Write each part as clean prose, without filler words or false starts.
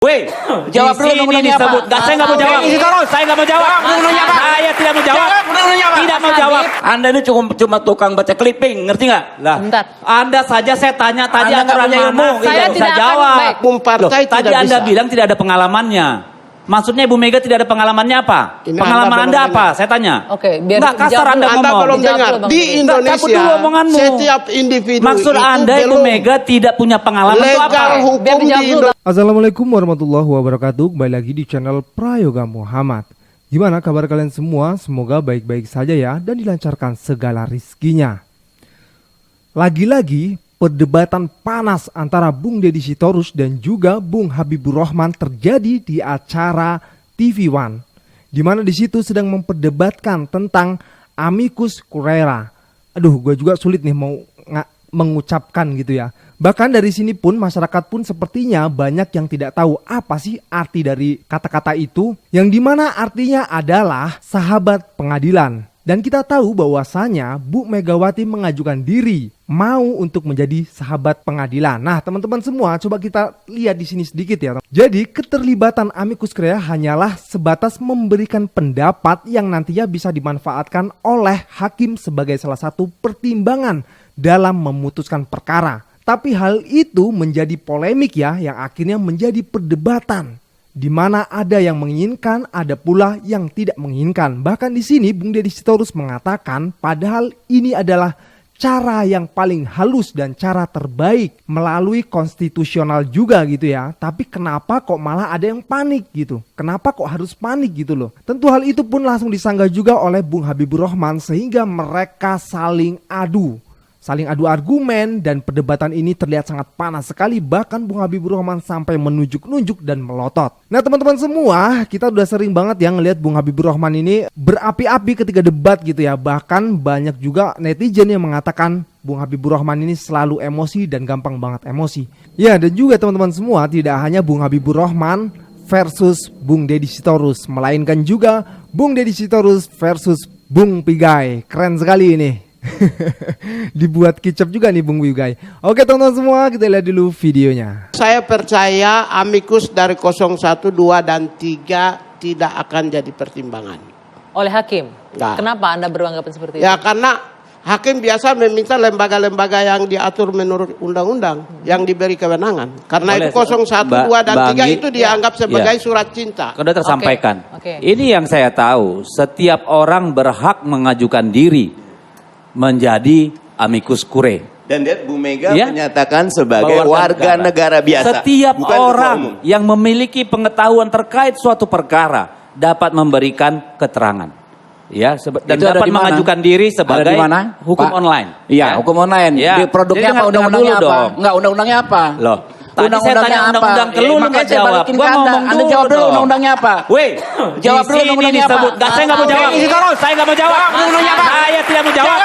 Weh, jawab dulu undang-undangnya apa? Saya nggak mau jawab. Saya nggak mau jawab. Saya tidak mau jawab. Tidak mau jawab. Anda ini cuma tukang baca clipping, ngerti nggak? Lah, Bentar. Anda saja saya tanya tadi Anda nggak aturan punya ilmu, mana? saya Tidak bisa tidak akan jawab. baik. Bung Partai Loh, tadi tidak Anda bisa. bilang tidak ada pengalamannya. Maksudnya Ibu Mega tidak ada pengalamannya apa? Ini Pengalaman Anda Anda belum apa? dengar. Saya tanya. Oke, biar Nggak kasar dijawab Anda dulu. Anda ngomong. belum Dijawab dengar. dulu, Bang Di Deddy. Cabut Indonesia, dulu omonganmu. setiap individu Maksud itu Anda Ibu belum Mega tidak punya pengalaman itu legal apa? hukum Biar di dijawab dulu, Indonesia. Assalamualaikum warahmatullahi wabarakatuh. Kembali lagi di channel Prayoga Muhammad. Gimana kabar kalian semua? Semoga baik-baik saja ya dan dilancarkan segala rizkinya. Lagi-lagi perdebatan panas antara Bung Deddy Sitorus dan juga Bung Habibur Rahman terjadi di acara TV One, di mana di situ sedang memperdebatkan tentang amicus curiae. Aduh, gue juga sulit nih mau mengucapkan gitu ya. Bahkan dari sini pun masyarakat pun sepertinya banyak yang tidak tahu apa sih arti dari kata-kata itu, yang dimana artinya adalah sahabat pengadilan. Dan kita tahu bahwasanya Bu Megawati mengajukan diri mau untuk menjadi sahabat pengadilan. Nah, teman-teman semua, coba kita lihat di sini sedikit ya. Jadi, keterlibatan amicus curiae hanyalah sebatas memberikan pendapat yang nantinya bisa dimanfaatkan oleh hakim sebagai salah satu pertimbangan dalam memutuskan perkara. Tapi hal itu menjadi polemik ya, yang akhirnya menjadi perdebatan, di mana ada yang menginginkan, ada pula yang tidak menginginkan. Bahkan di sini Bung Deddy Sitorus mengatakan padahal ini adalah cara yang paling halus dan cara terbaik melalui konstitusional juga gitu ya. Tapi kenapa kok malah ada yang panik gitu? Kenapa kok harus panik gitu loh? Tentu hal itu pun langsung disanggah juga oleh Bung Habibur Rahman sehingga mereka saling adu argumen, dan perdebatan ini terlihat sangat panas sekali. Bahkan Bung Habibur Rahman sampai menunjuk-nunjuk dan melotot. Nah teman-teman semua, kita udah sering banget ya ngelihat Bung Habibur Rahman ini berapi-api ketika debat gitu ya. Bahkan banyak juga netizen yang mengatakan Bung Habibur Rahman ini selalu emosi dan gampang banget emosi. Ya, dan juga teman-teman semua, tidak hanya Bung Habibur Rahman versus Bung Deddy Sitorus, melainkan juga Bung Deddy Sitorus versus Bung Pigai. Keren sekali ini. Dibuat kicap juga nih Bung Pigai. Oke teman-teman semua, kita lihat dulu videonya. Saya percaya amikus dari 01, 2, dan 3 tidak akan jadi pertimbangan. Oleh hakim. Nah. Kenapa Anda beranggapan seperti itu? Ya karena hakim biasa meminta lembaga-lembaga yang diatur menurut undang-undang yang diberi kewenangan. Karena Boleh, itu 01, 2, dan 3 itu dianggap sebagai surat cinta. Sudah tersampaikan. Oke. Ini yang saya tahu, setiap orang berhak mengajukan diri menjadi amicus curiae. Dan lihat Bu Mega Ya. menyatakan sebagai Bahwa warga negara biasa. Setiap bukan ketua orang umum. yang memiliki pengetahuan terkait suatu perkara dapat memberikan keterangan. Ya, dan Itu ada dapat di mana? mengajukan diri sebagai Ada di mana? hukum Pak? online. Iya, hukum online. Ya. Di produknya Jadi apa, undang-undangnya dengar dulu apa? dong. Enggak, undang-undangnya apa? Loh, tadi saya tanya undang-undang ke lu Makanya nggak saya jawab. balikin Gua ke Anda. ngomong Anda dulu jawab dulu dong. undang-undangnya apa? Weh, Jawab di dulu sini undang-undangnya apa? disebut. Saya nggak mau jawab. Saya nggak mau jawab. Saya tidak mau jawab.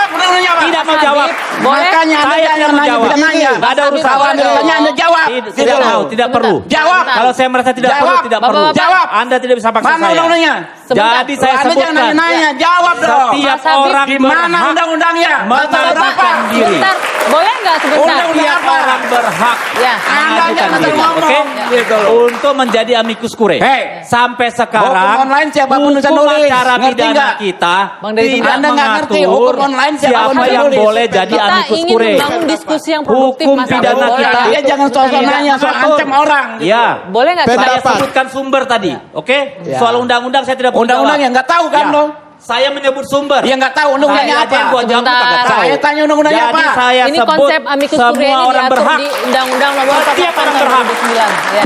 Tidak mau jawab. Boleh? Makanya Anda Saya tidak jangan mau nanya, jawab. tidak nanya. Nggak ada urusan. Kalau Anda tanya, Anda jawab. Tidak mau, tidak perlu. Jawab. Kalau saya merasa tidak perlu, Jawab. tidak perlu. Bapak-bapak. Jawab. Anda tidak bisa paksa Mana saya. undang-undangnya? Sebentar. Jadi saya Anda sebutkan. jangan nanya-nanya, jawab dong. Setiap Mas Habib, orang Di mana berhak undang-undangnya? Pasal berapa? mengajukan diri. Sebentar. Boleh nggak sebentar? Undang-undang Setiap apa? orang berhak Ya. Anda mengajukan jangan diri, ngomong. oke? Gitu loh. Untuk menjadi amicus curiae. Hei. Sampai sekarang Hukum online siapapun bisa hukum nulis. acara Ngerti pidana nggak? kita Bang Deddy, tidak Anda nggak ngerti. mengatur Hukum online siapapun siapa bisa yang nulis. boleh jadi Kita amicus ingin curiae. membangun diskusi yang produktif, Hukum Mas Habib. pidana Boleh. kita. Dia jangan sosok nanya, sok ancam orang. Ya. Boleh nggak Saya Pendapat. sebutkan sumber tadi, oke? Ya. Soal undang-undang saya tidak perlu Undang-undang jawab. yang nggak tahu kan Ya. lo? Saya menyebut sumber. Yang nggak tahu undang-undangnya Saya aja yang apa? gua jawab, Sebentar. kagak tahu. Saya tanya undang-undangnya Jadi apa? saya Ini sebut konsep amicus curiae semua ini orang diatur berhak. di Undang-Undang Nomor Setiap 48 orang tahun berhak. 2009. Ya.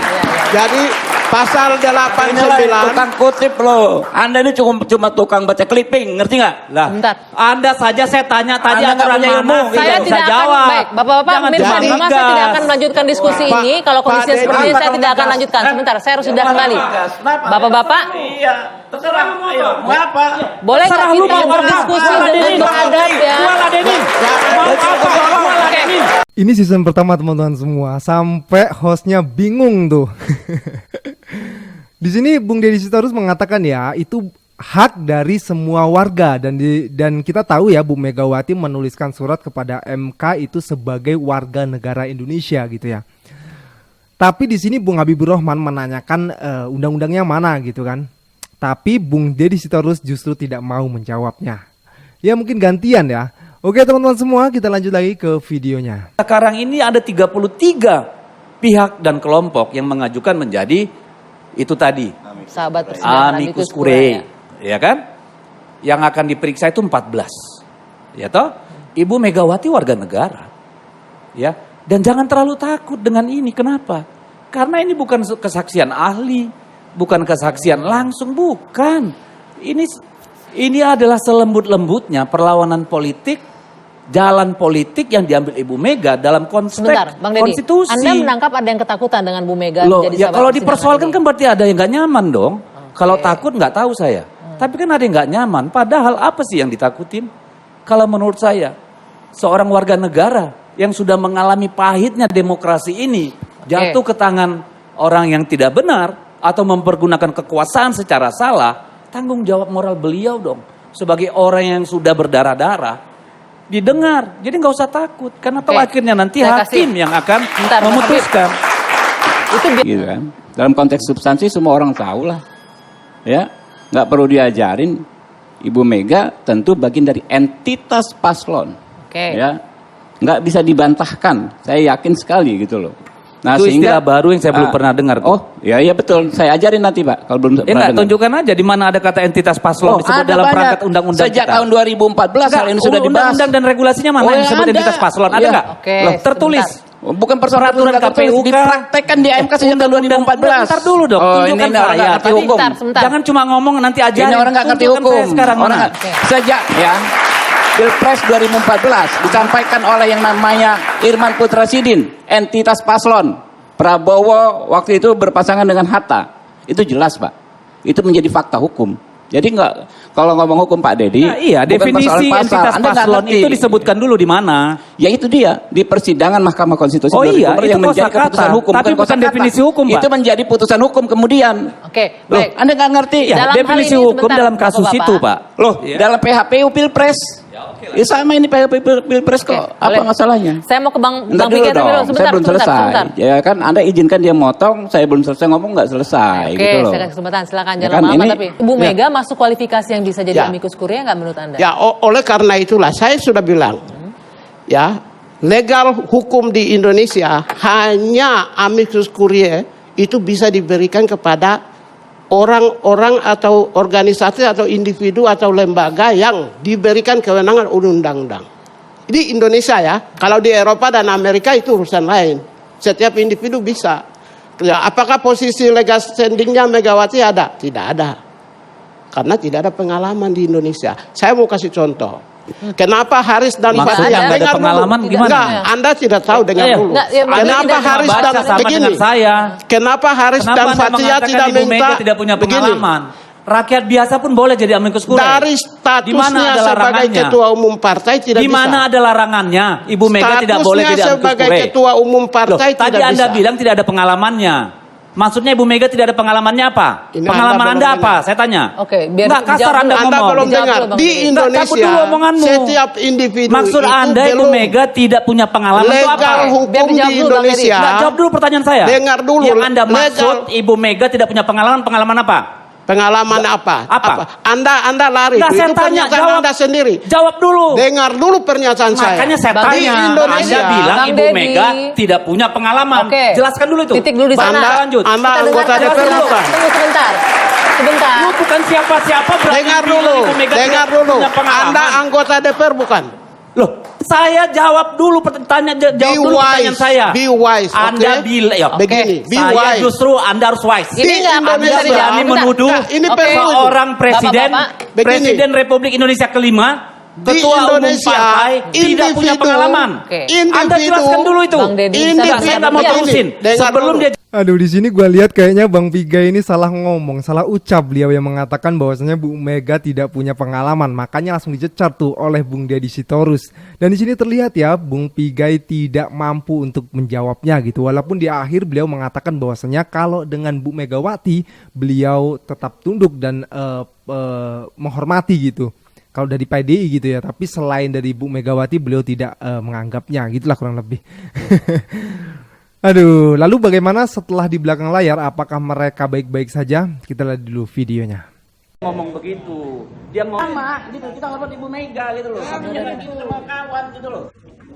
Jadi pasal Inilah 89 tukang kutip loh. Anda ini cuma tukang baca clipping, ngerti nggak? Lah, Bentar. Anda saja saya tanya tadi Anda nggak aturan punya ilmu, mana? gitu. Saya bisa tidak akan jawab. baik. Bapak-bapak, Jangan pemirsa cuma di rumah, saya ngegas. tidak akan melanjutkan diskusi Pak- ini. Kalau Pak kondisinya Deddy, seperti ini, saya Kenapa tidak akan ngegas? lanjutkan. Sebentar, saya harus sudah Kenapa kembali. ngegas? Kenapa? Bapak-bapak, Iya, terserah. Ayo, mau apa? boleh nggak Terserah lu kita mau apa? berdiskusi Gua dengan ladenin. beradab ya? Gua ladenin. Mau apa? Gua ladenin. Ini season pertama teman-teman semua, sampai hostnya bingung tuh. Di sini Bung Deddy Sitorus mengatakan ya itu hak dari semua warga, dan kita tahu ya Bu Megawati menuliskan surat kepada MK itu sebagai warga negara Indonesia gitu ya. Tapi di sini Bung Habibur Rahman menanyakan undang-undangnya mana gitu kan. Tapi Bung Deddy Sitorus justru tidak mau menjawabnya. Ya mungkin gantian ya. Oke teman-teman semua, kita lanjut lagi ke videonya. Sekarang ini ada 33 pihak dan kelompok yang mengajukan menjadi itu tadi. Sahabat persidangan Amicus Curiae, ya kan? Yang akan diperiksa itu 14. Ya toh? Ibu Megawati warga negara. Ya. Dan jangan terlalu takut dengan ini. Kenapa? Karena ini bukan kesaksian ahli, bukan kesaksian langsung, bukan. Ini adalah selembut-lembutnya perlawanan politik, jalan politik yang diambil Ibu Mega dalam konteks Sebentar, Bang Deddy, konstitusi. Anda menangkap ada yang ketakutan dengan Bu Mega Loh, menjadi ya sahabat kalau persidangan dipersoalkan ini? kan berarti ada yang nggak nyaman dong. Kalau takut nggak tahu saya. Tapi kan ada yang nggak nyaman. Padahal apa sih yang ditakutin? Kalau menurut saya, seorang warga negara yang sudah mengalami pahitnya demokrasi ini jatuh ke tangan orang yang tidak benar atau mempergunakan kekuasaan secara salah, tanggung jawab moral beliau dong. Sebagai orang yang sudah berdarah-darah, didengar. Jadi nggak usah takut. Karena tahu akhirnya nanti Saya hakim kasih. yang akan Bentar, Bang memutuskan. Itu Gitu kan. Dalam konteks substansi semua orang tahu lah. Ya, nggak perlu diajarin. Ibu Mega tentu bagian dari entitas paslon. Oke. Ya, nggak bisa dibantahkan. Saya yakin sekali gitu loh. Nah, Itu istilah baru yang saya belum pernah dengar tuh. Oh, ya betul. Saya ajarin nanti Pak kalau belum Ya pernah enggak, dengar. tunjukkan aja di mana ada kata entitas paslon disebut ada dalam banyak. perangkat undang-undang Sejak kita. tahun 2014 hal ini sudah dibahas. Undang-undang dan regulasinya mana Oh, yang disebut ada. entitas paslon? Ada Iya. nggak? Oke, Loh, tertulis. Bukan persoalan Peraturan KPU kah? dipraktekkan di AMK sejak tahun 2014. Bentar dulu dong, Oh, tunjukkan ini orang nggak saya. ngerti Tadi- hukum. Sebentar. Jangan cuma ngomong nanti aja. Ini orang nggak ngerti hukum. Sekarang Orang mana? nggak- Sejak ya Pilpres 2014 disampaikan oleh yang namanya Irman Putra Sidin, entitas paslon. Prabowo waktu itu berpasangan dengan Hatta. Itu jelas Pak. Itu menjadi fakta hukum. Jadi nggak, kalau ngomong hukum Pak Deddy, Nah, iya, bukan definisi persoalan pasal. entitas Anda nggak paslon ngerti. itu disebutkan dulu di mana? Ya itu dia di persidangan Mahkamah Konstitusi Oh iya, 2014 itu yang menjadi kosakata. keputusan hukum, Tapi bukan kosakata. definisi hukum, Pak. Itu menjadi putusan hukum kemudian. Oke, Loh, baik. Anda nggak ngerti? Ya, Dalam hal definisi ini, hukum sebentar, dalam kasus Bapak-bapak. itu, Pak. Loh, Ya. dalam PHPU Pilpres. Ya sama ini PHPU Pilpres kok. Oke, Apa boleh. masalahnya? Saya mau ke Bang Ntar dulu Fikri dong, dulu. saya Sebentar, belum selesai. sebentar. Ya kan Anda izinkan dia motong, saya belum selesai ngomong nggak selesai Oke, gitu loh. saya kasih kesempatan. Silakan Ya jangan kan, lama-lama ini- tapi Bu Mega masuk kualifikasi yang bisa jadi Ya. amicus curiae nggak menurut Anda? Ya, oleh karena itulah saya sudah bilang, ya, legal hukum di Indonesia hanya amicus curiae itu bisa diberikan kepada orang-orang atau organisasi atau individu atau lembaga yang diberikan kewenangan undang-undang. Di Indonesia ya, kalau di Eropa dan Amerika itu urusan lain. Setiap individu bisa. Ya, apakah posisi legal standingnya Megawati ada? Tidak ada. Karena tidak ada pengalaman di Indonesia. Saya mau kasih contoh. Kenapa Haris dan Maksudnya Fathia? nggak ada Dengar dulu. pengalaman gimana? Enggak, Anda tidak tahu, dengar Iya. dulu. Nggak, ya, Anda Kenapa tidak Haris baca dan sama begini? dengan saya. Kenapa Haris Kenapa dan Anda Fathia mengatakan tidak Ibu minta? Mega tidak punya Begini, pengalaman? Rakyat biasa pun boleh jadi amicus curiae. dari Di mana statusnya ada sebagai larangannya? ketua umum partai tidak Di bisa. mana ada larangannya? Ibu Mega tidak boleh jadi amicus sebagai curiae. ketua umum Loh, partai tadi tidak Anda bisa. bilang tidak ada pengalamannya. Maksudnya Ibu Mega tidak ada pengalamannya apa? Ini Pengalaman Anda Anda belum apa? dengar. Saya tanya. Oke, biar Nggak kasar dijawab Anda dulu. Anda ngomong. belum Dijawab dengar. dulu, Bang Di Deddy. Cabut Indonesia, dulu omonganmu. setiap individu Maksud itu Anda Ibu belum Mega tidak punya pengalaman itu legal apa? Biar hukum dijawab di dulu, Bang Deddy. Indonesia. Nggak, jawab dulu pertanyaan saya. Dengar dulu. Yang Anda Legal. maksud Ibu Mega tidak punya pengalaman apa? Pengalaman apa? Apa? Anda lari. Nggak, Itu saya tanya, pernyataan jawab. Anda sendiri. Jawab dulu. Dengar dulu pernyataan saya. Makanya saya Bang tanya, Di Indonesia, Anda bilang Bang Ibu Deddy. Mega tidak punya pengalaman. Oke. Jelaskan dulu itu. Titik dulu di sana. Anda lanjut. Anda Kita anggota dengarkan DPR dulu. bukan? Tunggu sebentar. Sebentar. Lu bukan siapa-siapa berarti Dengar bilang dulu. Ibu Mega Dengar tidak dulu. punya pengalaman. Anda anggota DPR bukan? Loh, saya jawab dulu jawab Be dulu pertanyaan wise. saya. Be wise, Anda oke? bilang ya. Begini, be saya wise. justru Anda harus wise. Ini Di nggak Anda bisa Indonesia. dijawab. berani Bentar. menuduh Nah, ini Oke. perlu. seorang presiden, Bapak-bapak. Begini. presiden Republik Indonesia kelima, Di ketua umum Indonesia, partai tidak punya individu- pengalaman. Oke. Anda jelaskan dulu itu. Bang Deddy, Enggak, bisa saya nggak mau Iya. terusin. Dengar Sebelum dulu. dia Aduh, di sini gue lihat kayaknya Bang Piga ini salah ngomong, salah ucap beliau yang mengatakan bahwasanya Bu Mega tidak punya pengalaman, makanya langsung dicecar tuh oleh Bung Deddy Sitorus. Dan di sini terlihat ya Bung Pigai tidak mampu untuk menjawabnya gitu. Walaupun di akhir beliau mengatakan bahwasanya kalau dengan Bu Megawati beliau tetap tunduk dan menghormati gitu. Kalau dari PDI gitu ya, tapi selain dari Bu Megawati beliau tidak menganggapnya, gitulah kurang lebih. Aduh, lalu bagaimana setelah di belakang layar? Apakah mereka baik-baik saja? Kita lihat dulu videonya. Ngomong begitu, dia ngomong sama gitu, kita ngomong Ibu Mega gitu loh. Kami jangan gitu sama kawan gitu loh.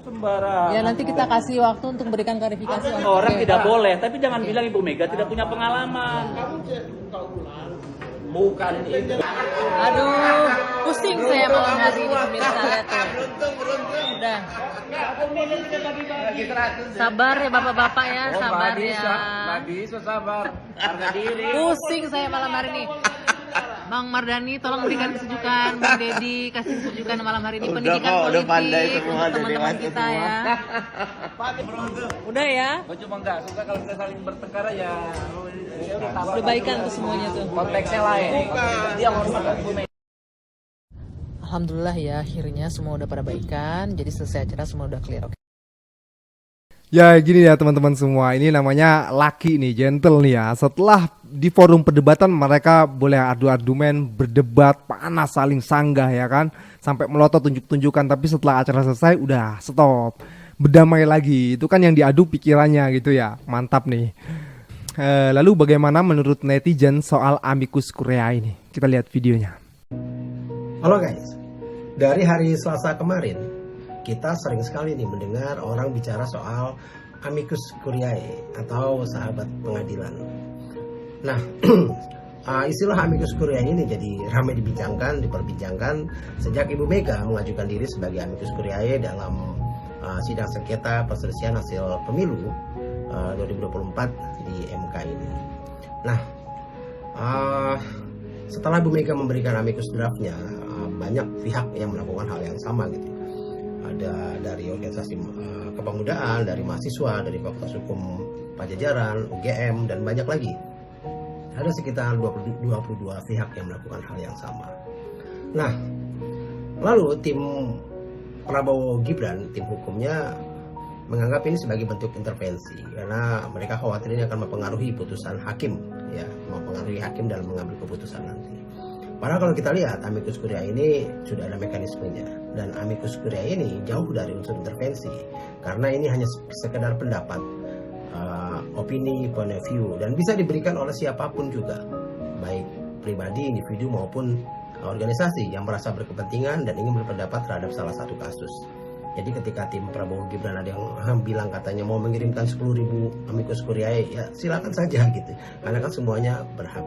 Sembarang. Ya nanti kita kasih waktu untuk berikan klarifikasi. Orang Oke, tidak Pak. boleh, tapi jangan bilang Ibu Mega tidak punya pengalaman. Bukan itu. Aduh, pusing saya malam hari ini pemirsa, lihat tuh. Udah. Sabar ya bapak-bapak ya, sabar ya. bisa sabar. Harga diri. Pusing saya malam hari ini. Bang Mardhani tolong berikan kesejukan, Bang Deddy kasih kesejukan malam hari ini, pendidikan politik untuk teman-teman kita ya. Udah ya, Gue cuma nggak suka kalau kita saling bertengkar ya. udah baikan tuh semuanya tuh. Konteksnya lain. Dia hormat Bu Mega. Alhamdulillah ya, akhirnya semua udah pada baikan, jadi selesai acara semua udah clear. Oke. Ya gini ya teman-teman semua, ini namanya laki nih, gentle nih ya. Setelah di forum perdebatan mereka boleh adu argumen, berdebat, panas, saling sanggah ya kan. Sampai melotot tunjuk-tunjukkan, tapi setelah acara selesai udah stop. Berdamai lagi, itu kan yang diadu pikirannya gitu ya, mantap nih. Lalu bagaimana menurut netizen soal amicus curiae ini? Kita lihat videonya. Halo guys, dari hari Selasa kemarin kita sering sekali nih mendengar orang bicara soal amicus curiae atau sahabat pengadilan. Nah, istilah amicus curiae ini jadi ramai diperbincangkan sejak Ibu Mega mengajukan diri sebagai amicus curiae dalam sidang sengketa perselisihan hasil pemilu 2024 di MK ini. Nah, setelah Bu Mega memberikan amicus draftnya, banyak pihak yang melakukan hal yang sama gitu. Ada dari organisasi kepemudaan, dari mahasiswa, dari Fakultas Hukum Pajajaran, UGM, dan banyak lagi. Ada sekitar 22 pihak yang melakukan hal yang sama. Nah, lalu tim Prabowo Gibran, tim hukumnya menganggap ini sebagai bentuk intervensi karena mereka khawatir ini akan mempengaruhi putusan hakim, ya, mempengaruhi hakim dalam mengambil keputusan nanti. Padahal kalau kita lihat amicus curiae ini sudah ada mekanismenya, dan amicus curiae ini jauh dari unsur intervensi karena ini hanya sekedar pendapat, opini, point of view, dan bisa diberikan oleh siapapun juga, baik pribadi, individu maupun organisasi yang merasa berkepentingan dan ingin berpendapat terhadap salah satu kasus. Jadi ketika tim Prabowo Gibran ada yang bilang katanya mau mengirimkan 10.000 amicus curiae, ya silakan saja gitu, karena kan semuanya berhak.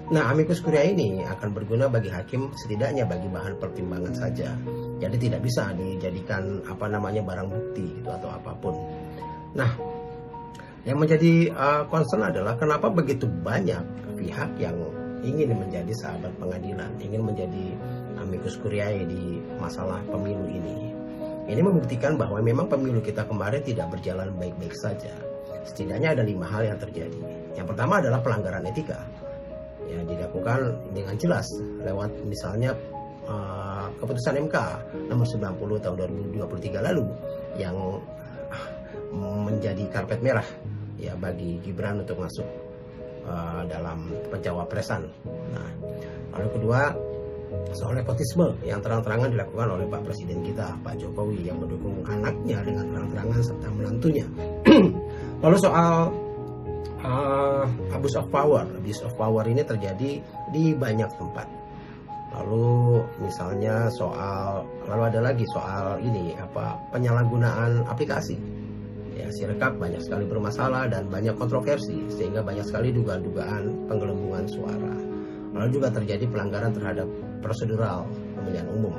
Nah, amicus curiae ini akan berguna bagi hakim setidaknya bagi bahan pertimbangan saja. Jadi tidak bisa dijadikan barang bukti gitu atau apapun. Nah, yang menjadi concern adalah kenapa begitu banyak pihak yang ingin menjadi sahabat pengadilan, ingin menjadi amicus curiae di masalah pemilu ini. Ini membuktikan bahwa memang pemilu kita kemarin tidak berjalan baik-baik saja. Setidaknya ada 5 hal yang terjadi. Yang pertama adalah pelanggaran etika. Ya, dilakukan dengan jelas lewat misalnya keputusan MK nomor 90 tahun 2023 lalu yang menjadi karpet merah ya bagi Gibran untuk masuk dalam pencawapresan. Nah, lalu kedua, soal nepotisme yang terang-terangan dilakukan oleh Pak Presiden kita, Pak Jokowi, yang mendukung anaknya dengan terang-terangan serta menantunya. Lalu soal abuse of power ini terjadi di banyak tempat. Lalu misalnya lalu ada lagi soal ini penyalahgunaan aplikasi. Ya, Sirekap banyak sekali bermasalah dan banyak kontroversi sehingga banyak sekali dugaan penggelembungan suara. Lalu juga terjadi pelanggaran terhadap prosedural pemilihan umum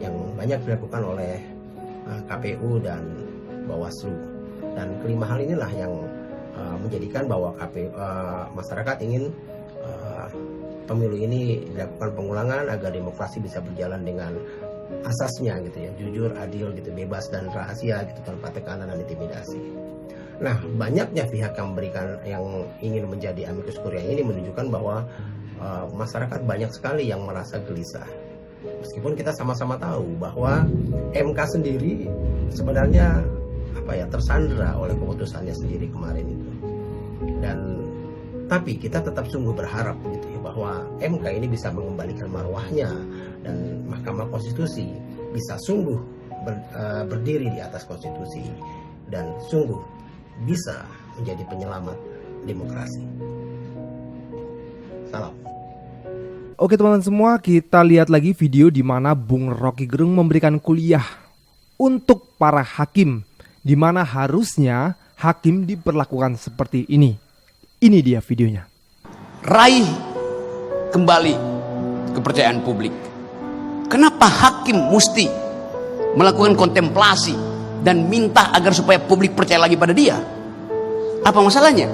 yang banyak dilakukan oleh KPU dan Bawaslu. Dan kelima hal inilah yang menjadikan bahwa masyarakat ingin pemilu ini dilakukan pengulangan agar demokrasi bisa berjalan dengan asasnya gitu ya, jujur, adil gitu, bebas dan rahasia gitu, tanpa tekanan dan intimidasi. Nah, banyaknya pihak yang ingin menjadi amicus curiae ini menunjukkan bahwa masyarakat banyak sekali yang merasa gelisah. Meskipun kita sama-sama tahu bahwa MK sendiri sebenarnya tersandera oleh keputusannya sendiri kemarin itu. Tapi kita tetap sungguh berharap gitu ya, bahwa MK ini bisa mengembalikan marwahnya dan Mahkamah Konstitusi bisa sungguh berdiri di atas konstitusi dan sungguh bisa menjadi penyelamat demokrasi. Salam. Oke teman-teman semua, kita lihat lagi video di mana Bung Rocky Gerung memberikan kuliah untuk para hakim, di mana harusnya hakim diperlakukan seperti ini. Ini dia videonya. Raih kembali kepercayaan publik. Kenapa hakim mesti melakukan kontemplasi dan minta agar supaya publik percaya lagi pada dia? Apa masalahnya?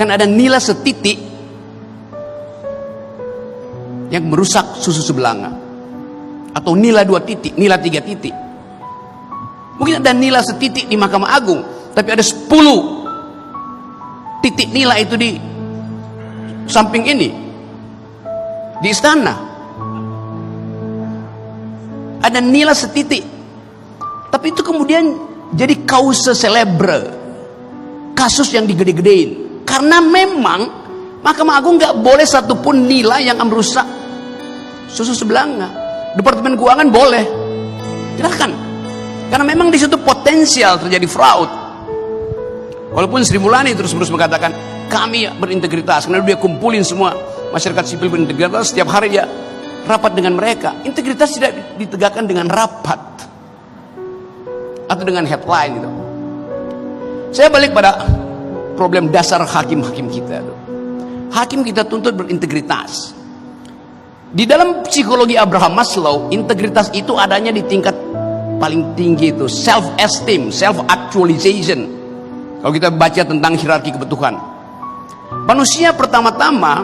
Kan ada nila setitik yang merusak susu sebelanga, atau nila 2 titik, nila 3 titik. Mungkin ada nila setitik di Mahkamah Agung, tapi ada 10 titik nila itu di samping ini, di istana. Ada nila setitik, tapi itu kemudian jadi causa celebre, kasus yang digede-gedein. Karena memang Mahkamah Agung nggak boleh satupun nila yang merusak susu sebelanga. Departemen Keuangan boleh, silakan. Karena memang di situ potensial terjadi fraud. Walaupun Sri Mulyani terus-menerus mengatakan kami berintegritas, karena dia kumpulin semua masyarakat sipil berintegritas, setiap hari dia rapat dengan mereka. Integritas tidak ditegakkan dengan rapat atau dengan headline itu. Saya balik pada problem dasar hakim-hakim kita. Hakim kita tuntut berintegritas. Di dalam psikologi Abraham Maslow, integritas itu adanya di tingkat paling tinggi, itu self-esteem, self-actualization. Kalau kita baca tentang hierarki kebutuhan, manusia pertama-tama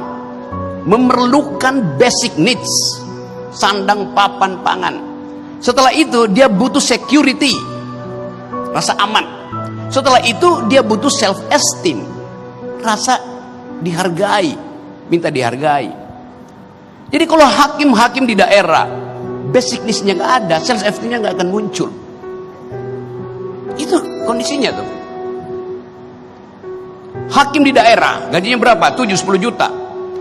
memerlukan basic needs, sandang, papan, pangan. Setelah itu dia butuh security, rasa aman. Setelah itu dia butuh self-esteem, rasa dihargai, minta dihargai. Jadi kalau hakim-hakim di daerah basic needs-nya nggak ada, self-esteem-nya nggak akan muncul. Itu kondisinya tuh. Hakim di daerah gajinya berapa? 7-10 juta.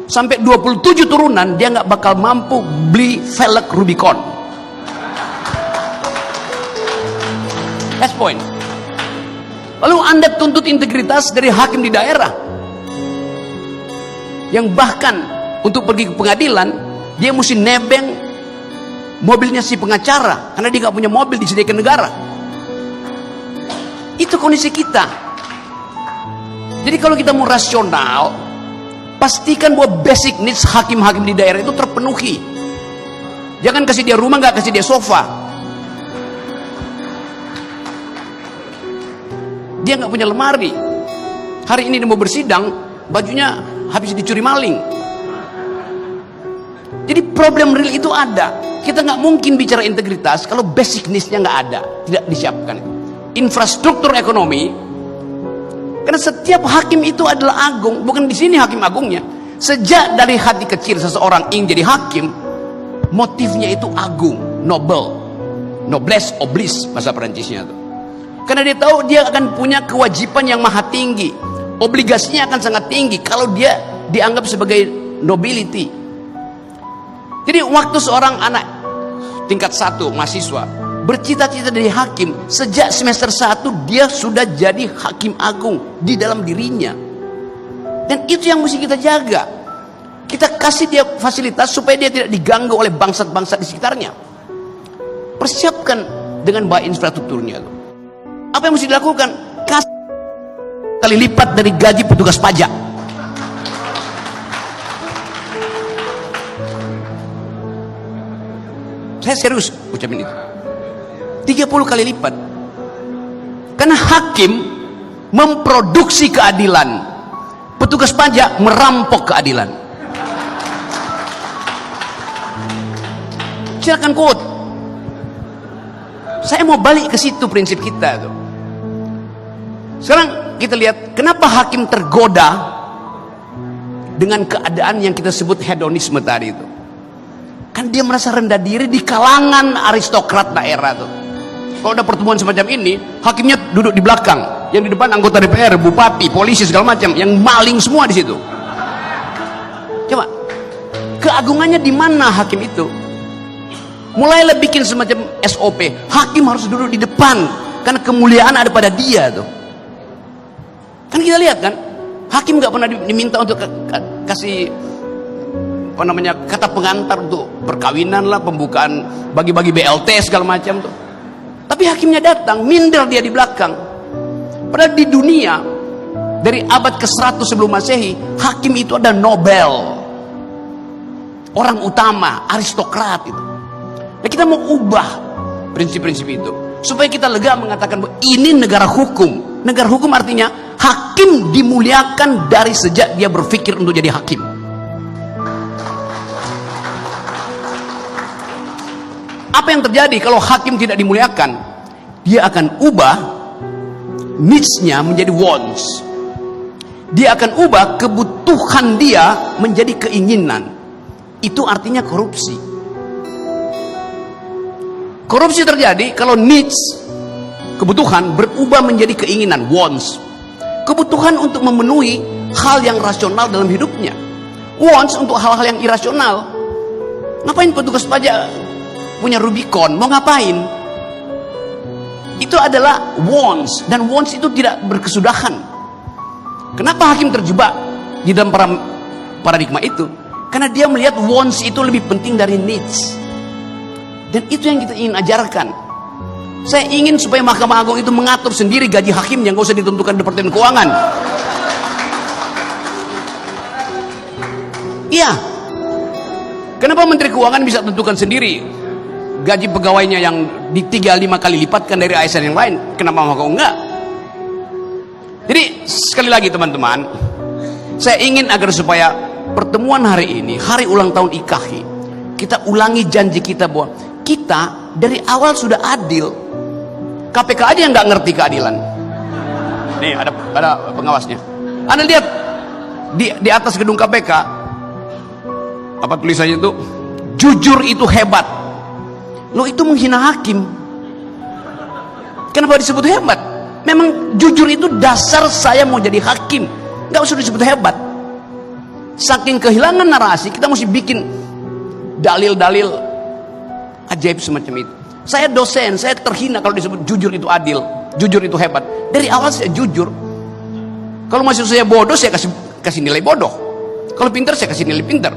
Sampai 27 turunan dia nggak bakal mampu beli velg Rubicon. That's point. Lalu Anda tuntut integritas dari hakim di daerah, yang bahkan untuk pergi ke pengadilan dia mesti nebeng mobilnya si pengacara karena dia nggak punya mobil disediakan negara. Itu kondisi kita. Jadi kalau kita mau rasional, pastikan bahwa basic needs hakim-hakim di daerah itu terpenuhi. Jangan kasih dia rumah, nggak kasih dia sofa. Dia nggak punya lemari. Hari ini dia mau bersidang, bajunya habis dicuri maling. Jadi problem real itu ada. Kita nggak mungkin bicara integritas kalau basic needs-nya nggak ada, tidak disiapkan. Infrastruktur ekonomi. Karena setiap hakim itu adalah agung, bukan di sini hakim agungnya. Sejak dari hati kecil seseorang ingin jadi hakim, motifnya itu agung, noble, noblesse oblige bahasa Perancisnya itu. Karena dia tahu dia akan punya kewajiban yang maha tinggi, obligasinya akan sangat tinggi kalau dia dianggap sebagai nobility. Jadi waktu seorang anak tingkat 1 mahasiswa bercita-cita dari hakim, sejak semester 1 dia sudah jadi hakim agung di dalam dirinya. Dan itu yang mesti kita jaga. Kita kasih dia fasilitas supaya dia tidak diganggu oleh bangsat-bangsat di sekitarnya. Persiapkan dengan baik infrastrukturnya. Apa yang mesti dilakukan? Kasih kali lipat dari gaji petugas pajak. Saya serius ucapin itu. 30 kali lipat. Karena hakim memproduksi keadilan, petugas pajak merampok keadilan. Silakan quote. Saya mau balik ke situ prinsip kita tuh. Sekarang kita lihat kenapa hakim tergoda dengan keadaan yang kita sebut hedonisme tadi itu. Kan dia merasa rendah diri di kalangan aristokrat daerah tuh. Kalau ada pertemuan semacam ini, hakimnya duduk di belakang, yang di depan anggota DPR, bupati, polisi segala macam, yang maling semua di situ. Coba, keagungannya di mana hakim itu? Mulailah bikin semacam SOP, hakim harus duduk di depan, karena kemuliaan ada pada dia tuh. Kan kita lihat kan, hakim nggak pernah diminta untuk kasih apa namanya kata pengantar untuk perkawinan lah, pembukaan bagi-bagi BLT segala macam tuh. Tapi hakimnya datang, minder dia di belakang. Padahal di dunia dari abad ke-100 sebelum Masehi, hakim itu ada Nobel, orang utama, aristokrat itu. Nah, kita mau ubah prinsip-prinsip itu supaya kita lega mengatakan bahwa ini negara hukum. Negara hukum artinya hakim dimuliakan dari sejak dia berpikir untuk jadi hakim. Apa yang terjadi kalau hakim tidak dimuliakan? Dia akan ubah needs-nya menjadi wants. Dia akan ubah kebutuhan dia menjadi keinginan. Itu artinya korupsi. Korupsi terjadi kalau needs, kebutuhan berubah menjadi keinginan, wants. Kebutuhan untuk memenuhi hal yang rasional dalam hidupnya. Wants untuk hal-hal yang irasional. Ngapain petugas pajak punya Rubicon? Mau ngapain? Itu adalah wants. Dan wants itu tidak berkesudahan. Kenapa hakim terjebak di dalam paradigma itu? Karena dia melihat wants itu lebih penting dari needs. Dan itu yang kita ingin ajarkan. Saya ingin supaya Mahkamah Agung itu mengatur sendiri gaji hakim yang gak usah ditentukan Departemen Keuangan. Iya. Kenapa Menteri Keuangan bisa tentukan sendiri gaji pegawainya yang di 3-5 kali lipatkan dari ASN yang lain? Kenapa Mahkamah Agung enggak? Jadi sekali lagi teman-teman, saya ingin agar supaya pertemuan hari ini, hari ulang tahun IKAHI, kita ulangi janji kita bahwa kita dari awal sudah adil. KPK aja yang nggak ngerti keadilan. Nih ada pengawasnya. Anda lihat di atas gedung KPK apa tulisannya itu? Jujur itu hebat. Lo itu menghina hakim. Kenapa disebut hebat? Memang jujur itu dasar saya mau jadi hakim. Nggak usah disebut hebat. Saking kehilangan narasi, kita mesti bikin dalil-dalil ajaib semacam itu. Saya dosen, saya terhina kalau disebut jujur itu adil, jujur itu hebat. Dari awal saya jujur. Kalau mahasiswa saya bodoh, saya kasih nilai bodoh. Kalau pintar, saya kasih nilai pintar.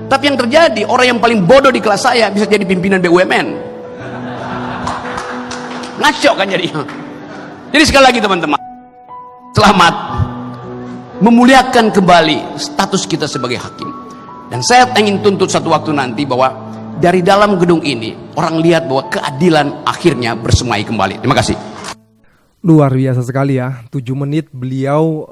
Tapi yang terjadi, orang yang paling bodoh di kelas saya bisa jadi pimpinan BUMN. Ngaco kan jadi. Jadi sekali lagi teman-teman, selamat memuliakan kembali status kita sebagai hakim. Dan saya ingin tuntut satu waktu nanti bahwa dari dalam gedung ini orang lihat bahwa keadilan akhirnya bersemai kembali. Terima kasih. Luar biasa sekali ya, 7 menit beliau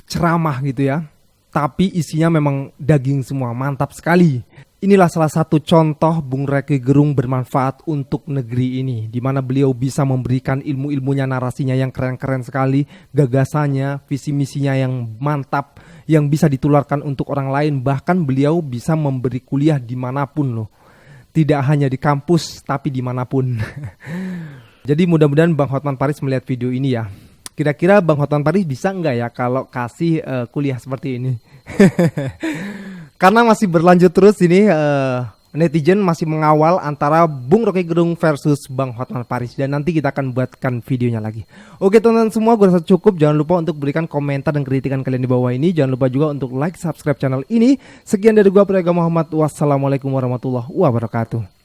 ceramah gitu ya. Tapi isinya memang daging semua, mantap sekali. Inilah salah satu contoh Bung Roky Gerung bermanfaat untuk negeri ini, di mana beliau bisa memberikan ilmu-ilmunya, narasinya yang keren-keren sekali, gagasannya, visi misinya yang mantap, yang bisa ditularkan untuk orang lain. Bahkan beliau bisa memberi kuliah dimanapun loh, tidak hanya di kampus tapi dimanapun. Jadi mudah-mudahan Bang Hotman Paris melihat video ini ya. Kira-kira Bang Hotman Paris bisa nggak ya kalau kasih kuliah seperti ini? Karena masih berlanjut terus ini, netizen masih mengawal antara Bung Roky Gerung versus Bang Hotman Paris. Dan nanti kita akan buatkan videonya lagi. Oke teman-teman semua, gue rasa cukup. Jangan lupa untuk berikan komentar dan kritikan kalian di bawah ini. Jangan lupa juga untuk like, subscribe channel ini. Sekian dari gue, Prayoga Muhammad. Wassalamualaikum warahmatullahi wabarakatuh.